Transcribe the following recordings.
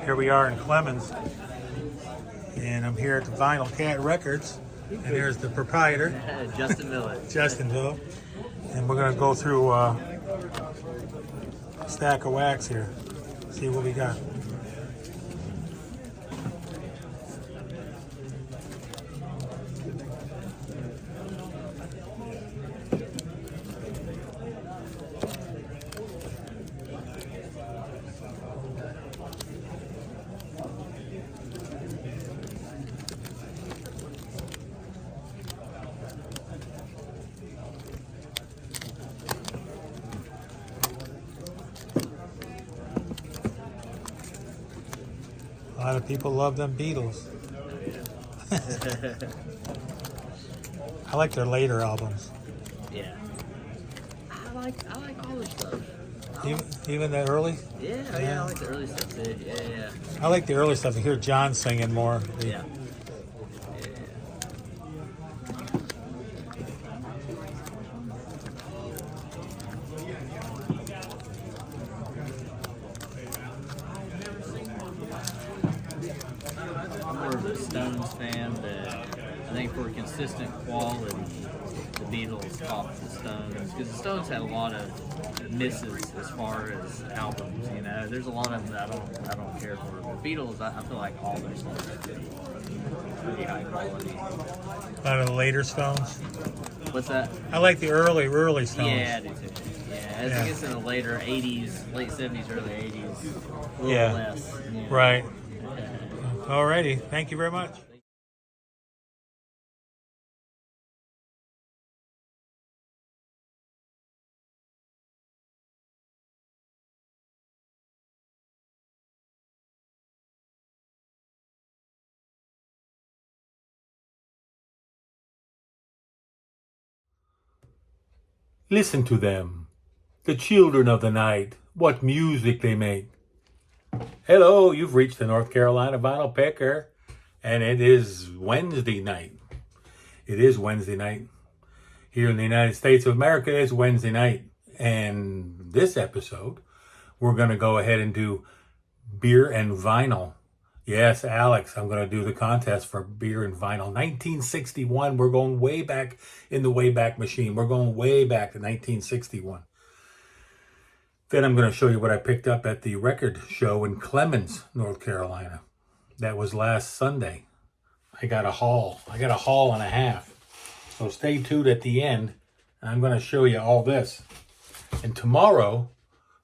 Here we are in Clemmons, and I'm here at the Vinyl Cat Records, and there's the proprietor, Justin Miller. Justin Miller, and we're gonna go through a stack of wax here, see what we got. A lot of people love them Beatles. I like their later albums. Yeah. I like all the stuff. Even the early? Yeah, I like the early stuff too. Yeah. I like the early stuff. I hear John singing more. Yeah. I'm more of a Stones fan, but I think for consistent quality, the Beatles topped the Stones because the Stones had a lot of misses as far as albums. You know, there's a lot of them that I don't care for. The Beatles, I feel like all their stuff is pretty high quality. A lot of the later Stones. What's that? I like the early Stones. Yeah, I do too. Yeah, as it gets in the later '80s, late '70s, early '80s, a little less. Yeah. Right. Alrighty. Thank you very much. Listen to them, the children of the night, what music they make. Hello, you've reached the North Carolina Vinyl Picker, and it is Wednesday night. It is Wednesday night. Here in the United States of America, it's Wednesday night. And this episode, we're going to go ahead and do beer and vinyl. Yes, Alex, I'm going to do the contest for beer and vinyl. 1961, we're going way back in the Wayback Machine. We're going way back to 1961. Then I'm going to show you what I picked up at the record show in Clemmons, North Carolina. That was last Sunday. I got a haul. I got a haul and a half. So stay tuned at the end. I'm going to show you all this. And tomorrow,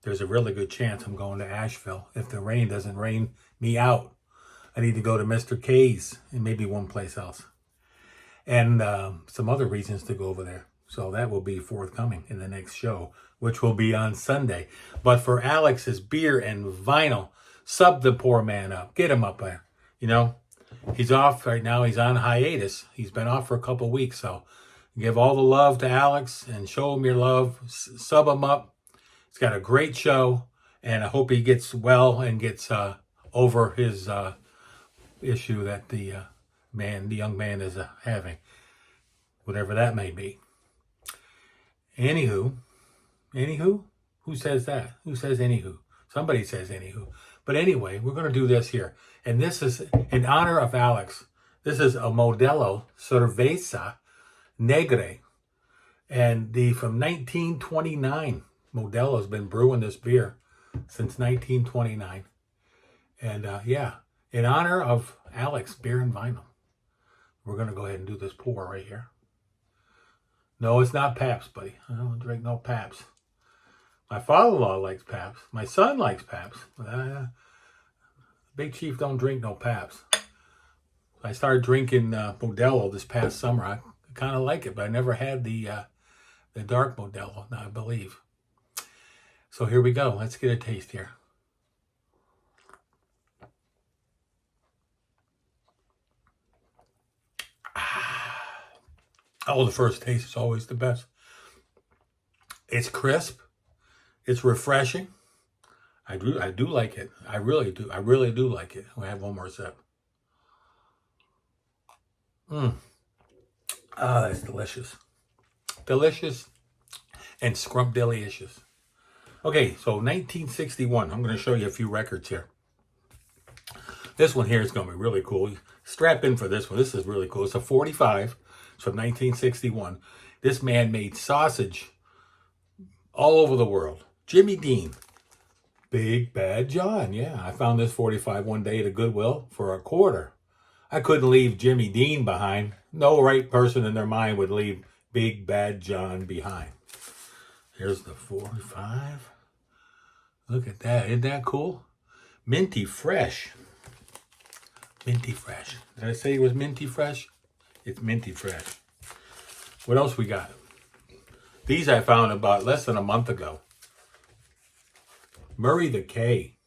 there's a really good chance I'm going to Asheville if the rain doesn't rain me out. I need to go to Mr. K's and maybe one place else. And some other reasons to go over there. So that will be forthcoming in the next show, which will be on Sunday. But for Alex's beer and vinyl, sub the poor man up. Get him up there. You know, he's off right now. He's on hiatus. He's been off for a couple weeks. So give all the love to Alex and show him your love. Sub him up. He's got a great show. And I hope he gets well and gets over his issue that the young man is having. Whatever that may be. Anywho, who says that? Who says anywho? Somebody says anywho. But anyway, we're going to do this here. And this is in honor of Alex. This is a Modelo Cerveza Negre. And from 1929. Modelo's been brewing this beer since 1929. And in honor of Alex, beer and vinyl. We're going to go ahead and do this pour right here. No, it's not Pabst, buddy. I don't drink no Pabst. My father-in-law likes Pabst. My son likes Pabst. Big Chief don't drink no Pabst. I started drinking Modelo this past summer. I kind of like it, but I never had the dark Modelo, I believe. So here we go. Let's get a taste here. Oh, the first taste is always the best. It's crisp. It's refreshing. I do like it. I really do. I really do like it. I'll have one more sip. Ah, that's delicious. Delicious and scrumptious. Okay, so 1961. I'm going to show you a few records here. This one here is going to be really cool. Strap in for this one. This is really cool. It's a 45. It's from 1961. This man made sausage all over the world. Jimmy Dean. Big Bad John. Yeah, I found this 45 one day at a Goodwill for a quarter. I couldn't leave Jimmy Dean behind. No right person in their mind would leave Big Bad John behind. Here's the 45. Look at that. Isn't that cool? Minty fresh. Minty fresh. Did I say it was minty fresh? It's minty fresh. What else we got? These I found about less than a month ago. Murray the K.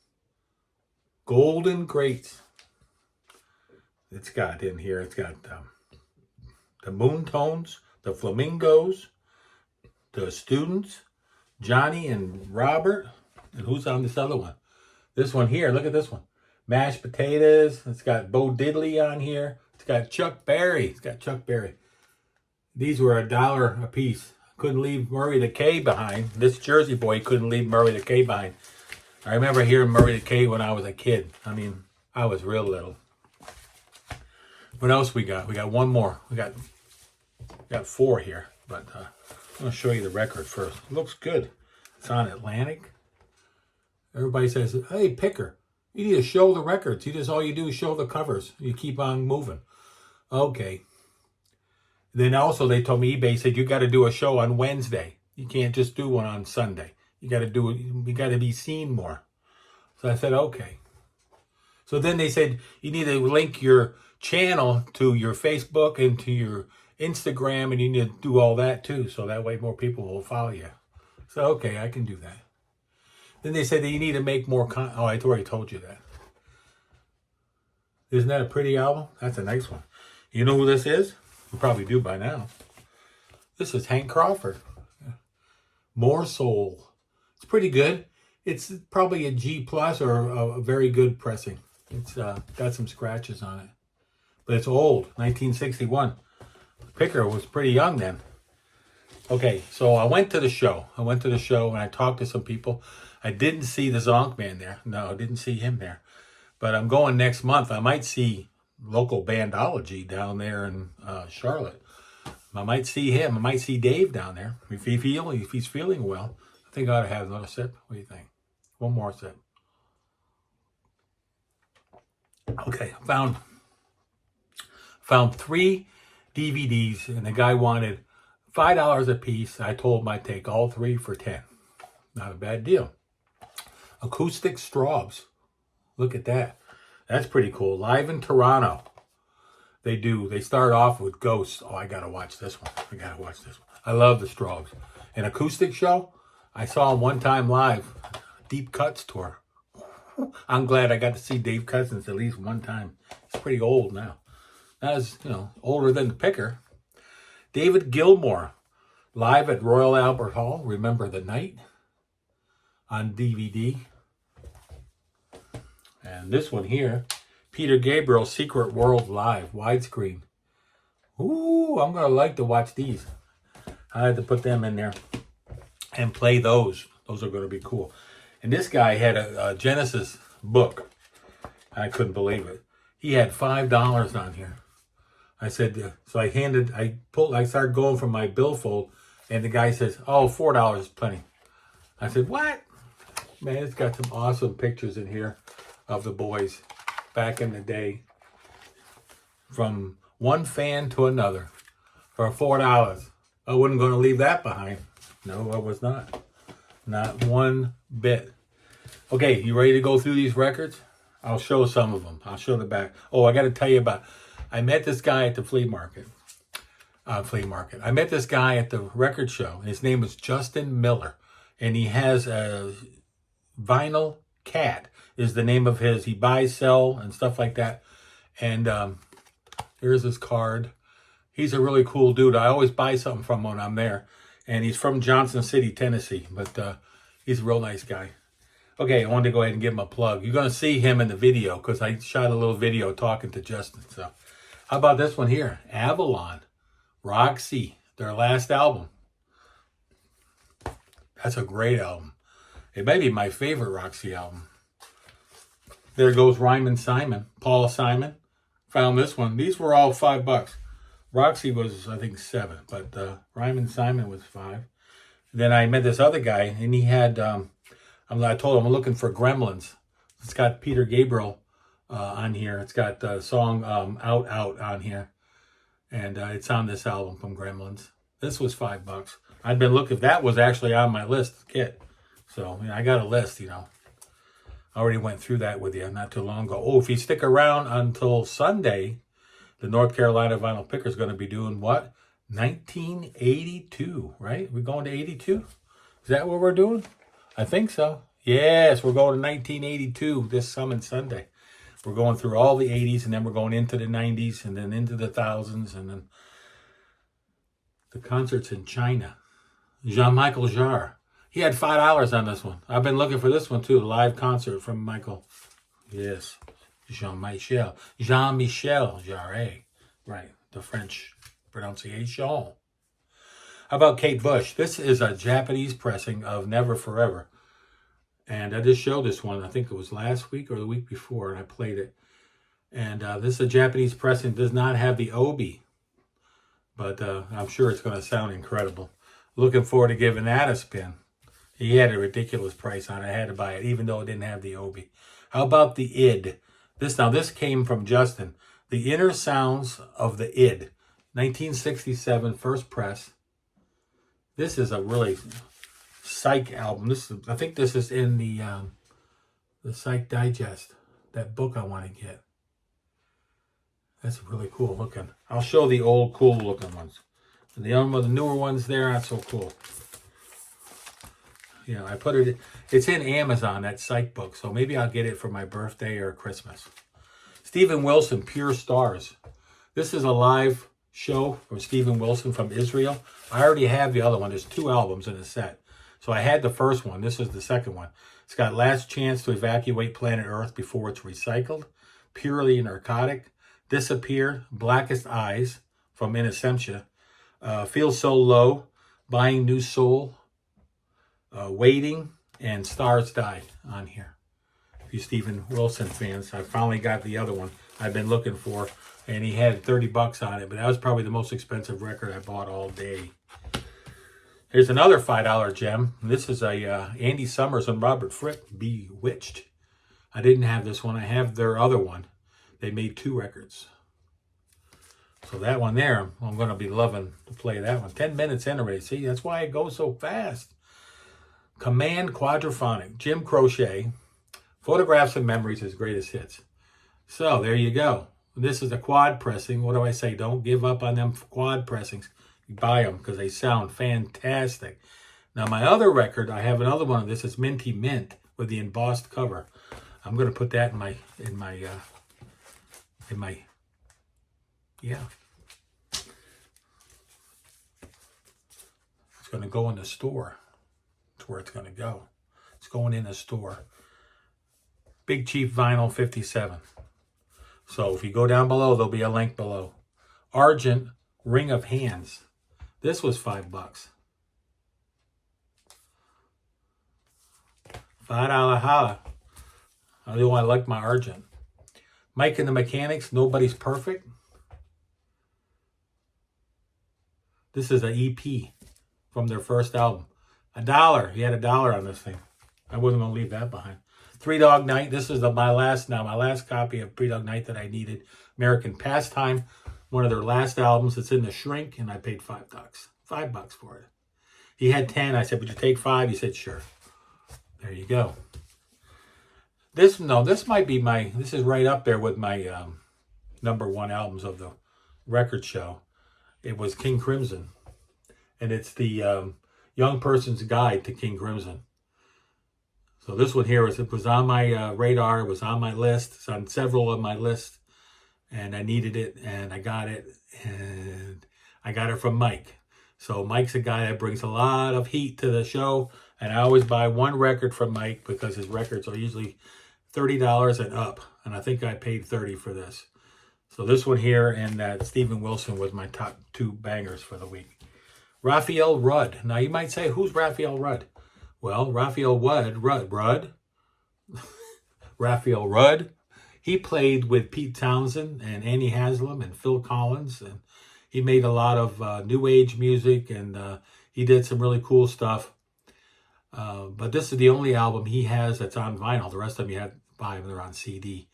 Golden Greats. It's got in here, it's got the Moon Tones, the Flamingos, the Students, Johnny and Robert. And who's on this other one? This one here, look at this one. Mashed potatoes. It's got Bo Diddley on here. It's got Chuck Berry. It's got Chuck Berry. These were $1 a piece. Couldn't leave Murray the K behind. This Jersey boy couldn't leave Murray the K behind. I remember hearing Murray the K when I was a kid. I mean, I was real little. What else we got? We got one more. We got 4 here, but I'm going to show you the record first. It looks good. It's on Atlantic. Everybody says, hey, Picker, you need to show the records. All you do is show the covers. You keep on moving. Okay. Then also they told me, eBay said, you got to do a show on Wednesday. You can't just do one on Sunday. You got to do it. You got to be seen more. So I said, okay. So then they said, you need to link your channel to your Facebook and to your Instagram, and you need to do all that too. So that way more people will follow you. So, okay, I can do that. Then they said that you need to make more content. Oh, I already told you that. Isn't that a pretty album? That's a nice one. You know who this is? You probably do by now. This is Hank Crawford. More Soul. It's pretty good. It's probably a G plus or a very good pressing. It's got some scratches on it. But it's old, 1961. Picker was pretty young then. Okay, so I went to the show. And I talked to some people. I didn't see the Zonk Man there. No, I didn't see him there. But I'm going next month. I might see local Bandology down there in Charlotte. I might see him. I might see Dave down there. If he's feeling well, I think I ought to have another sip. What do you think? One more sip. Okay, I found 3 DVDs, and the guy wanted $5 a piece. I told him I'd take all 3 for $10. Not a bad deal. Acoustic Straubs. Look at that. That's pretty cool. Live in Toronto. They start off with Ghosts. Oh, I got to watch this one. I love the Straubs. An acoustic show. I saw them one time live. Deep Cuts tour. I'm glad I got to see Dave Cousins at least one time. He's pretty old now. Not as, older than the Picker. David Gilmour. Live at Royal Albert Hall. Remember the Night. On DVD. And this one here, Peter Gabriel, Secret World Live, widescreen. Ooh, I'm going to like to watch these. I had to put them in there and play those. Those are going to be cool. And this guy had a Genesis book. I couldn't believe it. He had $5 on here. I said, so I started going from my billfold, and the guy says, oh, $4 is plenty. I said, what? Man, it's got some awesome pictures in here of the boys back in the day. From one fan to another for $4. I wasn't going to leave that behind. No, I was not. Not one bit. Okay, you ready to go through these records? I'll show some of them. I'll show the back. Oh, I got to tell you I met this guy at the flea market. I met this guy at the record show. His name was Justin Miller. And he has a Vinyl Cat is the name of his. He buys, sell, and stuff like that. And here's his card. He's a really cool dude. I always buy something from him when I'm there. And he's from Johnson City, Tennessee. But he's a real nice guy. Okay, I wanted to go ahead and give him a plug. You're going to see him in the video because I shot a little video talking to Justin. So how about this one here? Avalon, Roxy, their last album. That's a great album. It may be my favorite Roxy album. There goes Ryman Simon, Paul Simon. Found this one. These were all $5. Roxy was, I think, 7, but Ryman Simon was 5. Then I met this other guy, and he had, I told him I'm looking for Gremlins. It's got Peter Gabriel on here. It's got the song Out Out on here. And it's on this album from Gremlins. This was $5. I'd been looking, that was actually on my list kit. So I got a list, I already went through that with you not too long ago. Oh, if you stick around until Sunday, the North Carolina Vinyl Picker is going to be doing what? 1982, right? We're going to 82? Is that what we're doing? I think so. Yes, we're going to 1982 this coming Sunday. We're going through all the 80s, and then we're going into the 90s, and then into the thousands, and then the concerts in China. Jean-Michel Jarre. He had $5 on this one. I've been looking for this one too. A live concert from Michael. Yes. Jean-Michel Jarre. Right. The French pronunciation. How about Kate Bush? This is a Japanese pressing of Never Forever. And I just showed this one. I think it was last week or the week before, and I played it. And this is a Japanese pressing. Does not have the obi. But I'm sure it's going to sound incredible. Looking forward to giving that a spin. He had a ridiculous price on it. I had to buy it, even though it didn't have the obi. How about the id? This came from Justin. The Inner Sounds of the Id. 1967, first press. This is a really psych album. I think this is in the Psych Digest, that book I want to get. That's really cool looking. I'll show the old cool looking ones. And the newer ones there, not so cool. I put it, it's in Amazon, that psych book, so maybe I'll get it for my birthday or Christmas. Stephen Wilson, Pure Stars. This is a live show from Stephen Wilson from Israel. I already have the other one. There's 2 albums in the set. So I had the first one. This is the second one. It's got Last Chance to Evacuate Planet Earth Before It's Recycled, Purely Narcotic, Disappear, Blackest Eyes from In Absentia, Feel So Low, Buying New Soul, Waiting, and Stars Die on here. If you Stephen Wilson fans, I finally got the other one I've been looking for, and he had $30 on it, but that was probably the most expensive record I bought all day. Here's another $5 gem. This is a Andy Summers and Robert Fripp, Bewitched. I didn't have this one. I have their other one. They made 2 records. So that one there, I'm going to be loving to play that one. 10 minutes anyway. See, that's why it goes so fast. Command Quadraphonic, Jim Croce, Photographs and Memories, his greatest hits. So there you go. This is a quad pressing. What do I say? Don't give up on them quad pressings. Buy them because they sound fantastic. Now my other record, I have another one of this. It's Minty Mint with the embossed cover. I'm going to put that in my yeah. It's going to go in the store. That's where it's going to go. It's going in the store. Big Chief Vinyl 57. So if you go down below, there'll be a link below. Argent Ring of Hands. This was $5. $5 holla. I do I like my Argent. Mike and the Mechanics, Nobody's Perfect. This is an EP from their first album. $1. He had $1 on this thing. I wasn't going to leave that behind. Three Dog Night. This is my last copy of Three Dog Night that I needed. American Pastime. One of their last albums. It's in the shrink, and I paid $5. $5 for it. He had 10. I said, would you take 5? He said, sure. There you go. This might be this is right up there with my #1 albums of the record show. It was King Crimson. And it's the young person's guide to King Crimson. So this one here was on my radar. It was on my list. It's on several of my lists. And I needed it, and I got it. And I got it from Mike. So Mike's a guy that brings a lot of heat to the show. And I always buy one record from Mike because his records are usually $30 and up. And I think I paid $30 for this. So this one here and Stephen Wilson was my top 2 bangers for the week. Raphael Rudd. Now you might say, who's Raphael Rudd? Well, Raphael Rudd. Raphael Rudd. He played with Pete Townsend and Annie Haslam and Phil Collins, and he made a lot of new age music, and he did some really cool stuff. But this is the only album he has that's on vinyl. The rest of them you have to buy them, they're on CD.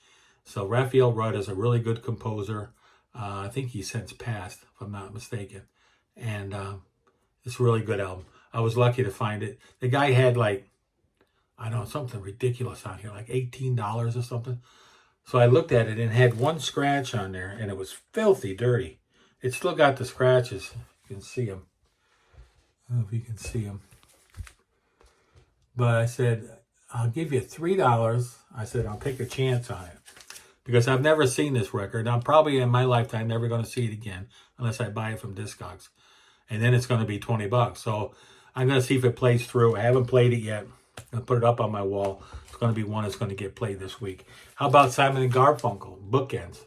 So Raphael Rudd is a really good composer. I think he's since passed, if I'm not mistaken. And it's a really good album. I was lucky to find it. The guy had like, I don't know, something ridiculous on here, like $18 or something. So I looked at it and it had one scratch on there, and it was filthy dirty. It still got the scratches. You can see them. I don't know if you can see them. But I said, I'll give you $3. I said, I'll take a chance on it. Because I've never seen this record. I'm probably in my lifetime never going to see it again unless I buy it from Discogs. And then it's going to be $20. So I'm going to see if it plays through. I haven't played it yet. I'm going to put it up on my wall. It's going to be one that's going to get played this week. How about Simon and Garfunkel, Bookends?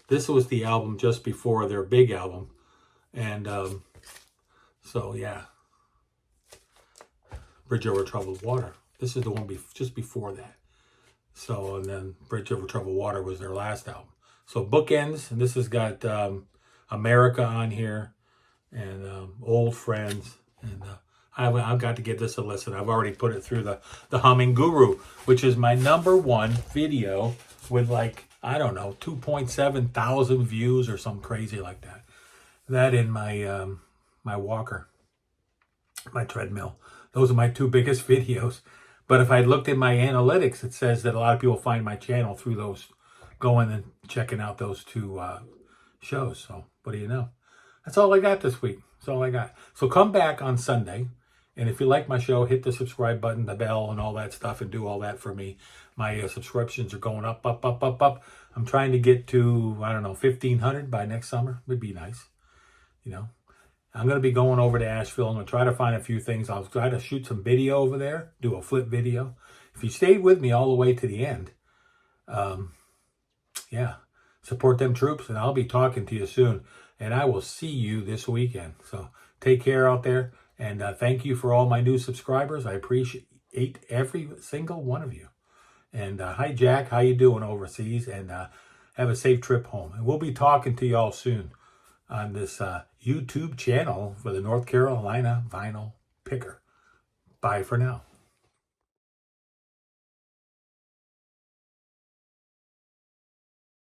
This was the album just before their big album. And so, yeah. Bridge Over Troubled Water. This is the one just before that. So, and then Bridge Over Troubled Water was their last album. So, Bookends, and this has got America on here, and Old Friends, and I've got to give this a listen. I've already put it through the Humming Guru, which is my #1 video with like, I don't know, 2.7 thousand views or something crazy like that. That in my my walker, my treadmill. Those are my 2 biggest videos. But if I looked at my analytics, it says that a lot of people find my channel through those, going and checking out those 2 shows. So what do you know? That's all I got this week. That's all I got. So come back on Sunday. And if you like my show, hit the subscribe button, the bell, and all that stuff, and do all that for me. My subscriptions are going up, up, up, up, up. I'm trying to get to, I don't know, 1,500 by next summer. Would be nice. You know, I'm going to be going over to Asheville. I'm going to try to find a few things. I'll try to shoot some video over there, do a flip video. If you stayed with me all the way to the end, yeah, support them troops, and I'll be talking to you soon. And I will see you this weekend. So take care out there. And thank you for all my new subscribers. I appreciate every single one of you. And hi, Jack. How you doing overseas? And have a safe trip home. And we'll be talking to you all soon on this YouTube channel for the North Carolina Vinyl Picker. Bye for now.